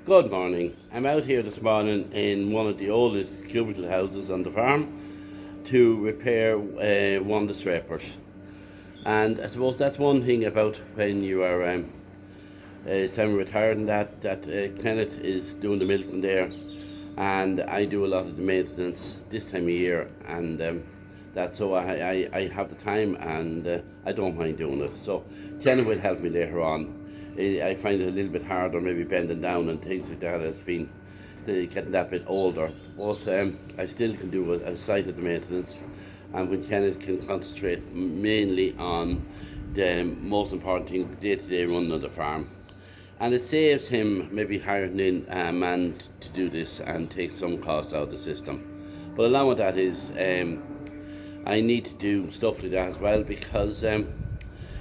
Good morning. I'm out here this morning in one of the oldest cubicle houses on the farm to repair one of the scrapers. And I suppose that's one thing about when you are semi-retired, and that Kenneth is doing the milking there, and I do a lot of the maintenance this time of year, and that's so I have the time, and I don't mind doing it. So Kenneth will help me later on. I find it a little bit harder, maybe bending down and things like that as being getting that bit older. But I still can do a side of the maintenance, and when Kenneth can concentrate mainly on the most important thing, the day-to-day running of the farm. And it saves him maybe hiring in a man to do this and take some costs out of the system. But along with that is I need to do stuff like that as well, because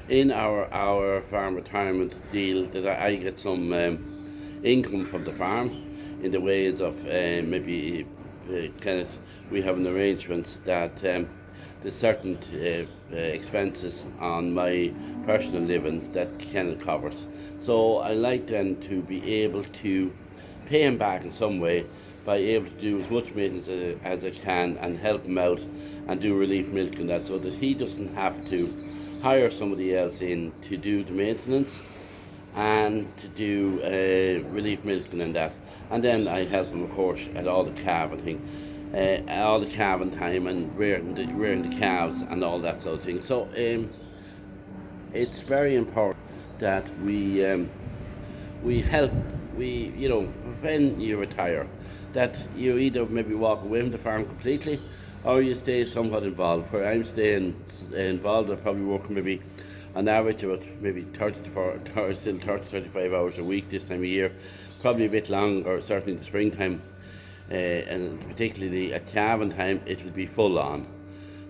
in our farm retirement deal that I get some income from the farm in the ways of maybe Kenneth, we have an arrangement that there's certain expenses on my personal living that Kenneth covers. So I like then to be able to pay him back in some way by able to do as much maintenance as I can and help him out and do relief milk and that, so that he doesn't have to hire somebody else in to do the maintenance and to do relief milking and that. And then I help him, of course, at all the calving thing, all the calving time and rearing the calves and all that sort of thing. So it's very important that we help, when you retire, that you either maybe walk away from the farm completely or you stay somewhat involved. Where I'm staying involved, I probably work maybe on average about maybe 35 hours a week this time of year, probably a bit longer, certainly in the springtime, and particularly at calving time, it'll be full on.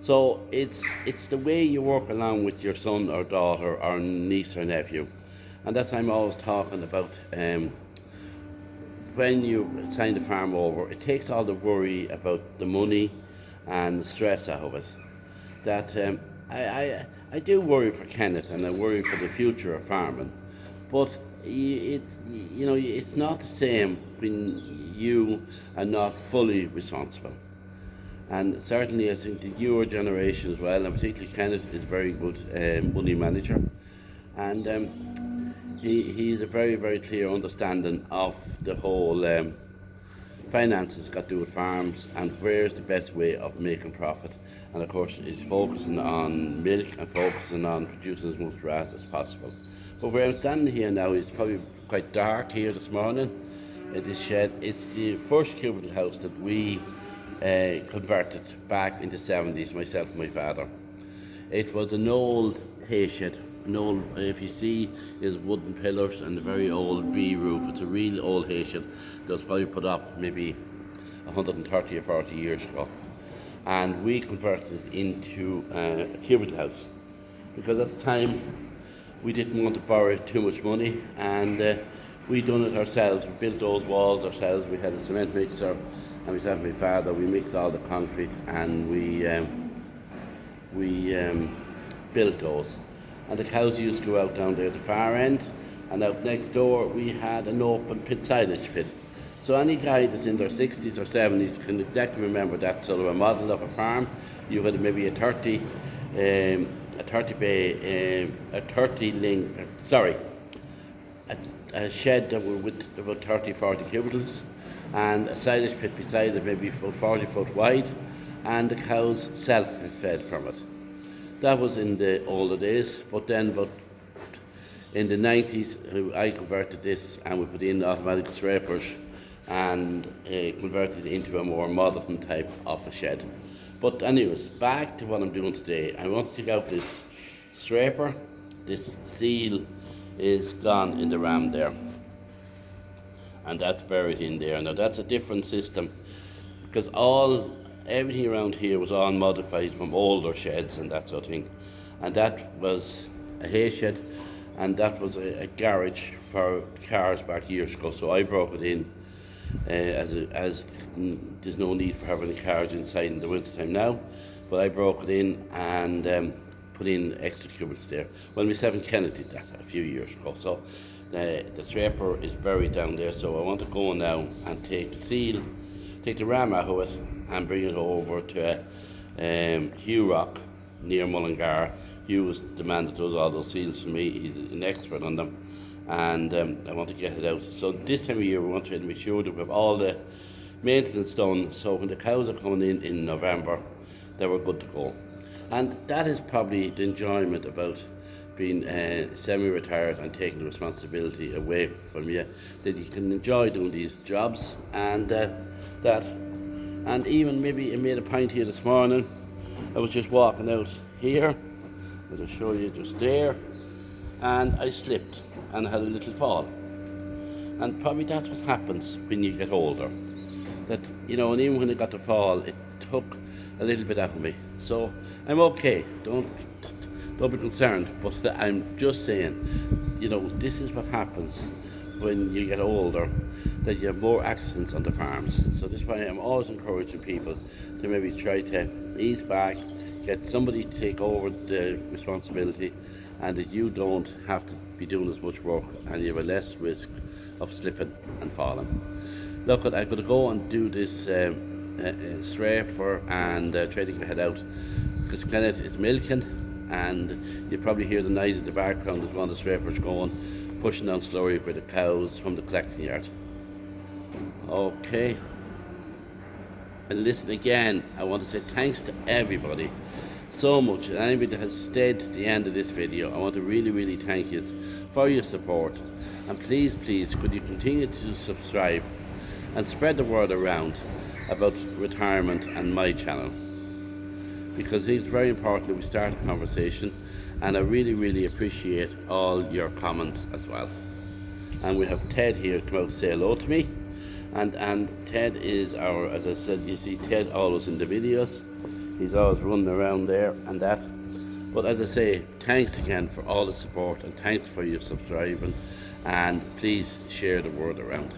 So it's the way you work along with your son or daughter or niece or nephew, and that's what I'm always talking about. When you sign the farm over, it takes all the worry about the money and the stress out of it. That I do worry for Kenneth, and I worry for the future of farming, but it's not the same when you are not fully responsible. And certainly, I think the newer generation as well, and particularly Kenneth, is a very good money manager, and he's a very, very clear understanding of the whole finances got to do with farms and where's the best way of making profit. And of course, he's focusing on milk and focusing on producing as much grass as possible. But where I'm standing here now is probably quite dark here this morning in this shed. It's the first cubicle house that we converted back in the 70s, myself and my father. It was an old hay shed, an old, if you see, is wooden pillars and a very old V roof. It's a real old hay shed that was probably put up maybe 130 or 40 years ago. And we converted it into a cubicle house because at the time we didn't want to borrow too much money, and we done it ourselves. We built those walls ourselves. We had a cement mixer, and myself and my father, we mixed all the concrete, and we built those. And the cows used to go out down there at the far end, and out next door we had an open pit silage pit. So any guy that's in their 60s or 70s can exactly remember that sort of a model of a farm. You had maybe a 30 bay, a shed that were with about 30-40 cubicles, and a silage pit beside it, maybe about 40 foot wide, and the cows self-fed from it. That was in the older days, but then about in the 90s I converted this and we put in automatic scrapers and converted it into a more modern type of a shed. But anyways, back to what I'm doing today. I want to take out this scraper. This seal is gone in the ram there, and that's buried in there. Now that's a different system because everything around here was all modified from older sheds and that sort of thing. And that was a hay shed, and that was a garage for cars back years ago. So I broke it in as there's no need for having cars inside in the winter time now. But I broke it in and put in extra cubicles there. Well, myself and Kenneth did that a few years ago. So The scraper is buried down there, so I want to go now and take the seal, take the ram out of it and bring it over to Hugh Rock near Mullingar. Hugh was the man that does all those seals for me. He's an expert on them, and I want to get it out. So this time of year we want to make sure that we have all the maintenance done, so when the cows are coming in November, they were good to go. And that is probably the enjoyment about being semi-retired and taking the responsibility away from you, that you can enjoy doing these jobs, and that. And even maybe I made a pint here this morning. I was just walking out here, I'll show you just there, and I slipped and had a little fall. And probably that's what happens when you get older. That, you know, and even when I got the fall, it took a little bit out of me. So I'm okay. Don't be concerned. But I'm just saying, you know, this is what happens when you get older, that you have more accidents on the farms. So this is why I'm always encouraging people to maybe try to ease back, get somebody to take over the responsibility, and that you don't have to be doing as much work and you have a less risk of slipping and falling. Look, I'm going to go and do this scraper and try to get my head out, because Kenneth is milking, and you probably hear the noise in the background as one of the scrapers going, pushing down slowly for the cows from the collecting yard. Okay. And listen, again, I want to say thanks to everybody so much, and anybody that has stayed to the end of this video. I want to really thank you for your support, and please could you continue to subscribe and spread the word around about retirement and my channel, because it's very important that we start a conversation, and I really appreciate all your comments as well. And we have Ted here come out to say hello to me, and Ted is our, as I said, you see Ted always in the videos, he's always running around there and that. But as I say, thanks again for all the support, and thanks for your subscribing, and please share the word around.